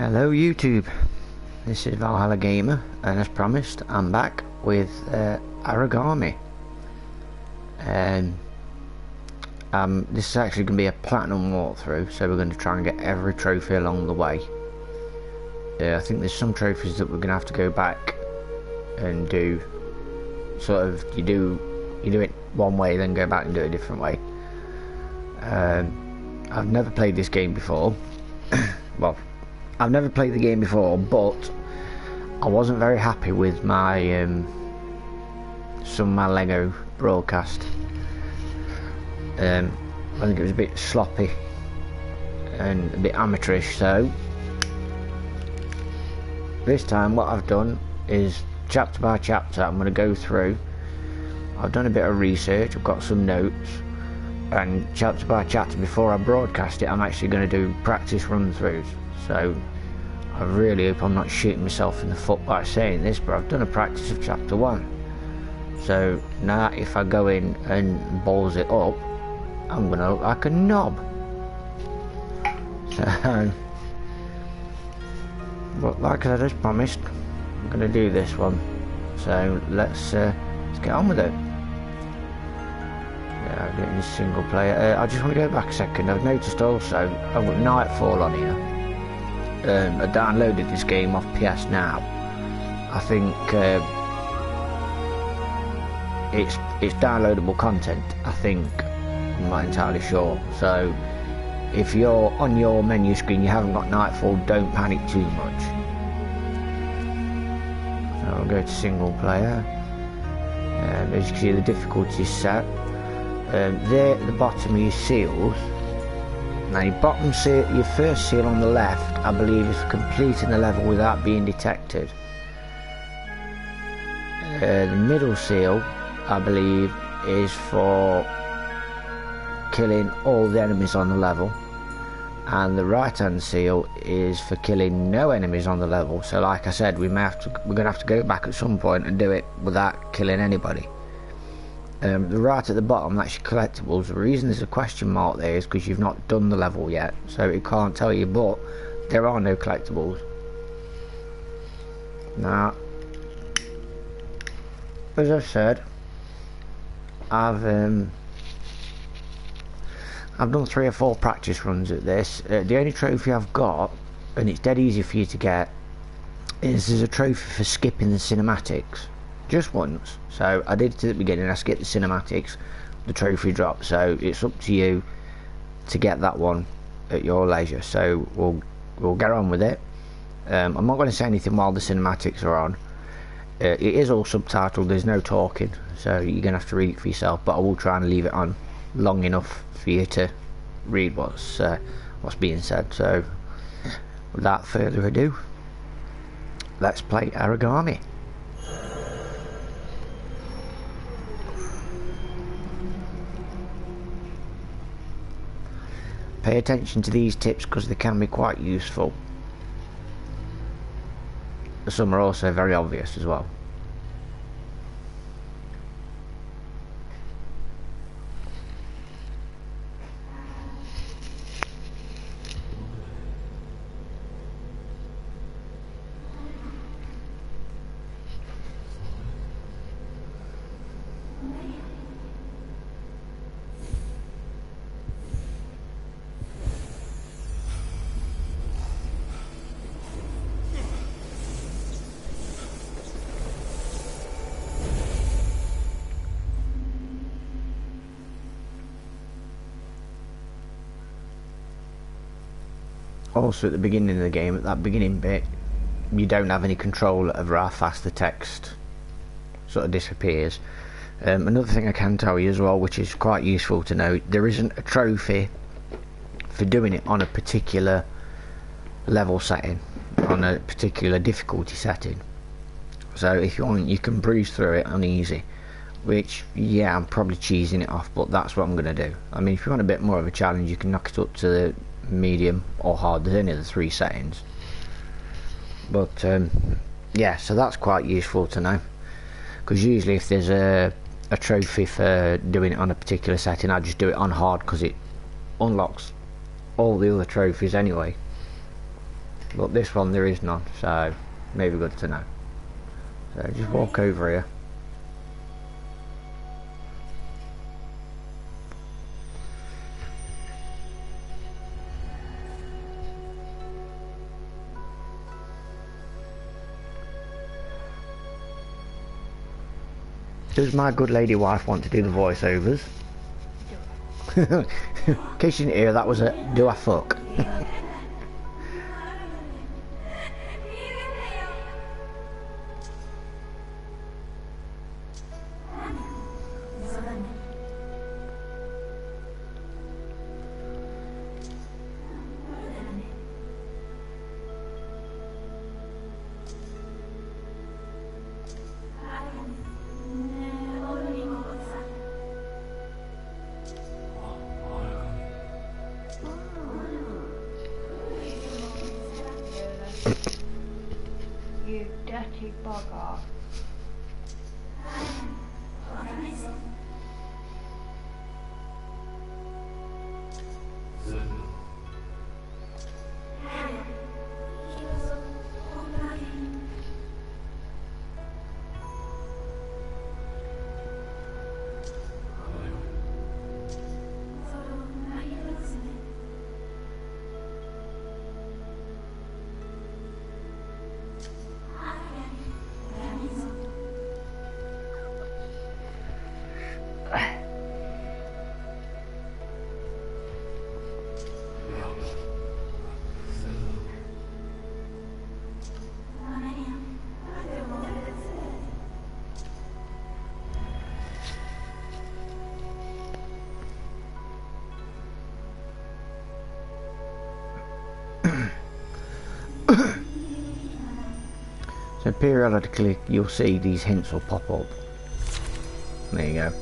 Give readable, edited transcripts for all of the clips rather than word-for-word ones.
Hello YouTube, this is Valhalla Gamer, and as promised I'm back with Aragami. This is actually going to be a platinum walkthrough, so we're going to try and get every trophy along the way. I think there's some trophies that we're going to have to go back and do, sort of, you do it one way then go back and do it a different way. I've never played this game before. Well, I've never played the game before, but I wasn't very happy with my some of my Lego broadcast. I think it was a bit sloppy and a bit amateurish, so this time what I've done is chapter by chapter I'm going to go through. I've done a bit of research, I've got some notes, and chapter by chapter before I broadcast it I'm actually going to do practice run-throughs. So I really hope I'm not shooting myself in the foot by saying this, but I've done a practice of chapter 1. So now if I go in and balls it up, I'm going to look like a knob. So, but like I just promised, I'm going to do this one. So let's get on with it. Yeah, I'm getting this single player. I just want to go back a second. I've noticed also I've got Nightfall on here. I downloaded this game off PS Now. I think it's downloadable content, I think. I'm not entirely sure. So if you're on your menu screen you haven't got Nightfall, don't panic too much. So I'll go to single player. As you can see, the difficulty is set. There at the bottom are your seals. Now your bottom seal, your first seal on the left, I believe is for completing the level without being detected. The middle seal, I believe, is for killing all the enemies on the level, and the right hand seal is for killing no enemies on the level. So like I said, we're gonna have to go back at some point and do it without killing anybody. The right at the bottom, that's your collectibles. The reason there's a question mark there is because you've not done the level yet, so it can't tell you, but there are no collectibles. Now, as I've said, I've done 3 or 4 practice runs at this. The only trophy I've got, and it's dead easy for you to get, is there's a trophy for skipping the cinematics. Just once. So I did it at the beginning, I skipped the cinematics, the trophy dropped, so it's up to you to get that one at your leisure. So we'll get on with it. I'm not going to say anything while the cinematics are on. It is all subtitled, there's no talking, so you're going to have to read it for yourself, but I will try and leave it on long enough for you to read what's being said. So without further ado, let's play Aragami. Pay attention to these tips because they can be quite useful. Some are also very obvious as well. Also at the beginning of the game, at that beginning bit, you don't have any control over how fast the text sort of disappears. Another thing I can tell you as well, which is quite useful to know, there isn't a trophy for doing it on a particular level setting, on a particular difficulty setting. So if you want, you can breeze through it on easy, which, yeah, I'm probably cheesing it off, but that's what I'm going to do. I mean, if you want a bit more of a challenge, you can knock it up to the medium or hard. There's only the 3 settings, but yeah, so that's quite useful to know, because usually if there's a trophy for doing it on a particular setting, I just do it on hard because it unlocks all the other trophies anyway. But this one there is none, so maybe good to know. So just walk over here. Does my good lady wife want to do the voiceovers? In case you didn't hear, that was a do I fuck? You dirty bugger. So periodically you'll see these hints will pop up. There you go.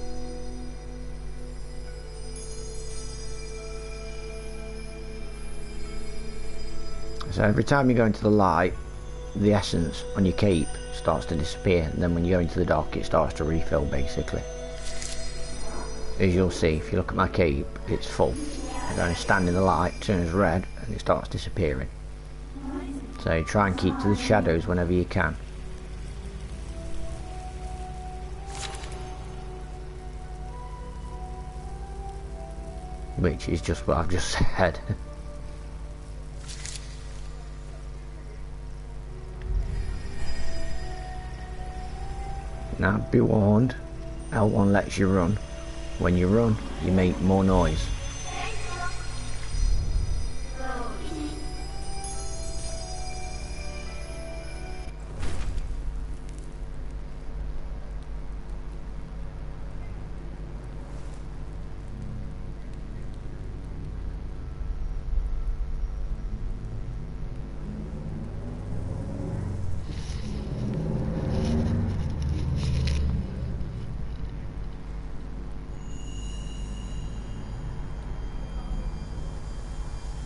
So every time you go into the light, the essence on your cape starts to disappear, and then when you go into the dark it starts to refill basically. As you'll see, if you look at my cape, it's full. I go and stand in the light, it turns red and it starts disappearing. So try and keep to the shadows whenever you can. Which is just what I've just said. Now be warned, L1 lets you run. When you run, you make more noise.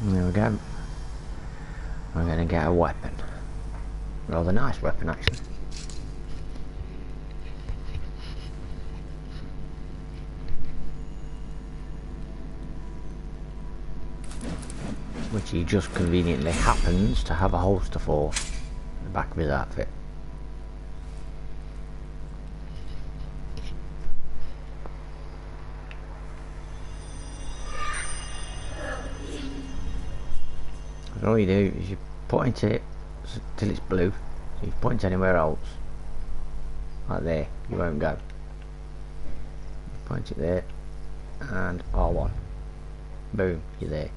There we go. We're going to get a weapon. Rather nice weapon actually. Which he just conveniently happens to have a holster for the back of his outfit. So all you do is you point it till it's blue. So if you point anywhere else, like there, you won't go. Point it there, and R1. Boom, you're there.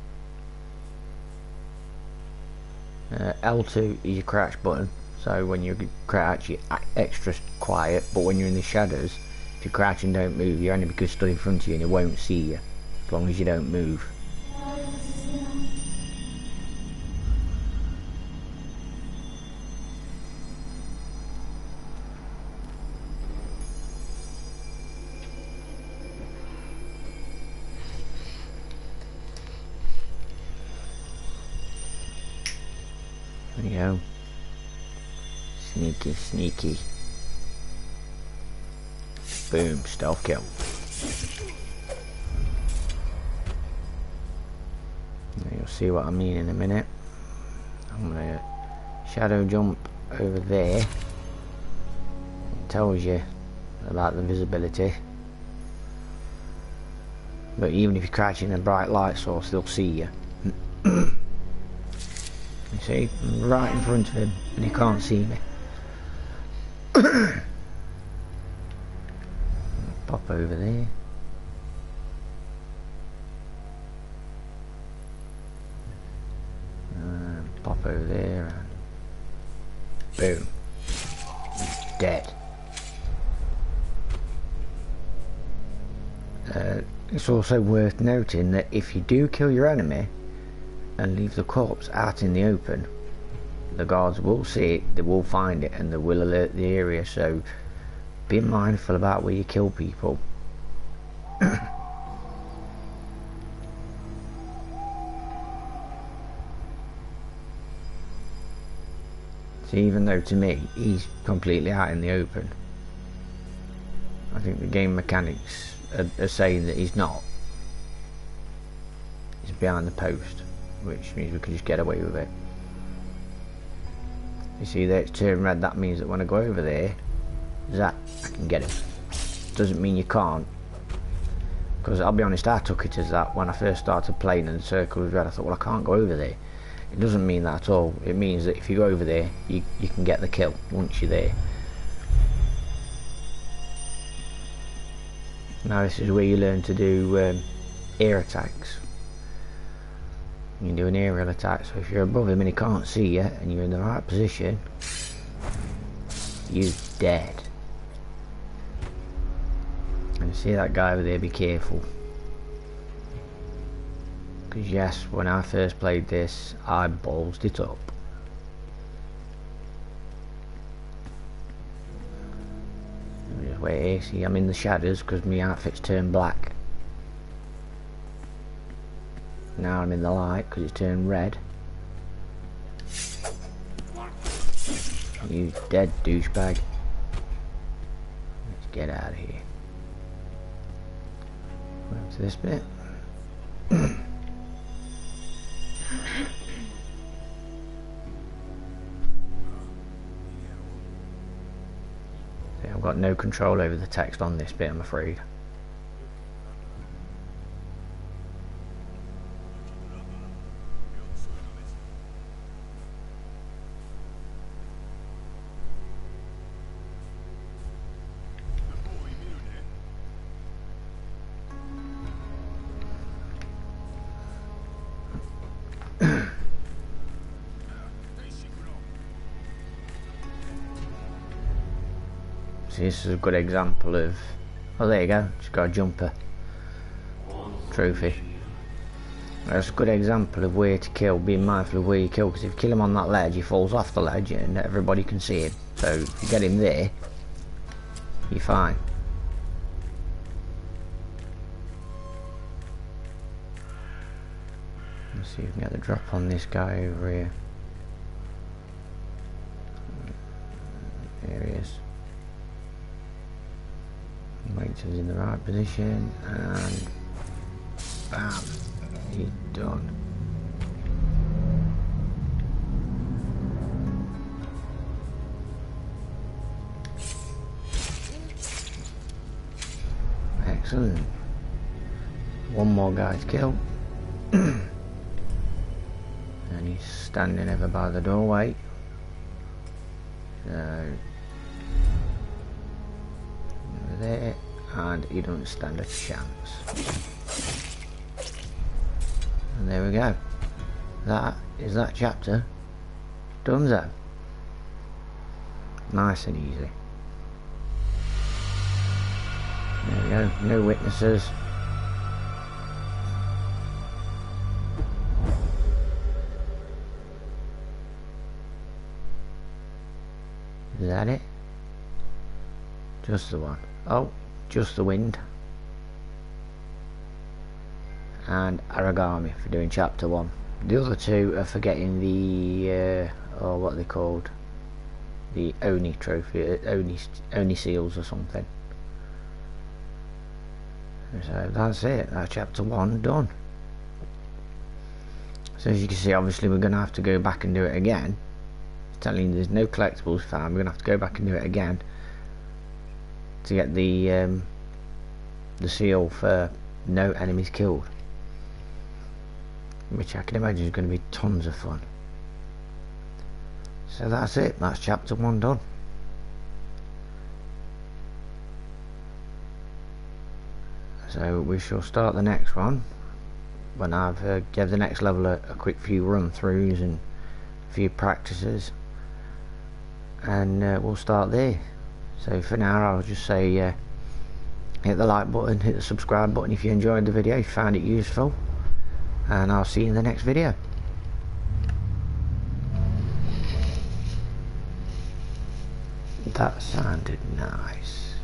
L2 is your crouch button. So when you crouch, you're extra quiet. But when you're in the shadows, if you crouch and don't move, your enemy could stood in front of you and he won't see you, as long as you don't move. There you go. Sneaky, sneaky. Boom, stealth kill. Now you'll see what I mean in a minute. I'm gonna shadow jump over there. It tells you about the visibility. But even if you crouch in a bright light source, they'll see you. You see, I'm right in front of him, and he can't see me. Pop over there. Pop over there, and boom. Dead. It's also worth noting that if you do kill your enemy and leave the corpse out in the open, the guards will see it, they will find it, and they will alert the area, so be mindful about where you kill people. So even though to me he's completely out in the open, I think the game mechanics are saying that he's not. He's behind the post, which means we can just get away with it. You see there, it's turned red. That means that when I go over there, I can get him. Doesn't mean you can't, because I'll be honest, I took it as that when I first started playing and the circle was red. I thought, well, I can't go over there. It doesn't mean that at all. It means that if you go over there, you can get the kill once you're there. Now this is where you learn to do air attacks. You can do an aerial attack, so if you're above him and he can't see you and you're in the right position, you're dead. And you see that guy over there, be careful. Because yes, when I first played this, I ballsed it up. Just wait here, see I'm in the shadows because my outfit's turned black. Now I'm in the light because it's turned red. You dead douchebag. Let's get out of here. Go to this bit. See, I've got no control over the text on this bit, I'm afraid. See, this is a good example of, oh there you go, just got a jumper trophy. That's a good example of where to kill, being mindful of where you kill, because if you kill him on that ledge he falls off the ledge and everybody can see him, so if you get him there you're fine. Let's see if we can get the drop on this guy over here. There he is. Wait till he's in the right position, and bam, he's done. Excellent. One more guy to kill. And he's standing over by the doorway. So over there, and he doesn't stand a chance. And there we go. That is that chapter. Donezo. Nice and easy. There we go. No witnesses. Is that it? Just the one. Oh, just the wind. And Aragami for doing chapter 1. The other two are for getting the oh, what are they called? The Oni trophy, Oni seals or something. So that's it. That's chapter 1 done. So as you can see, obviously we're going to have to go back and do it again. telling you there's no collectibles found. We're gonna have to go back and do it again to get the seal for no enemies killed, which I can imagine is going to be tons of fun. So that's it, that's chapter 1 done. So we shall start the next one when I've gave the next level a quick few run throughs and a few practices, and we'll start there. So for now I'll just say hit the like button, hit the subscribe button if you enjoyed the video, if you found it useful, and I'll see you in the next video. That sounded nice.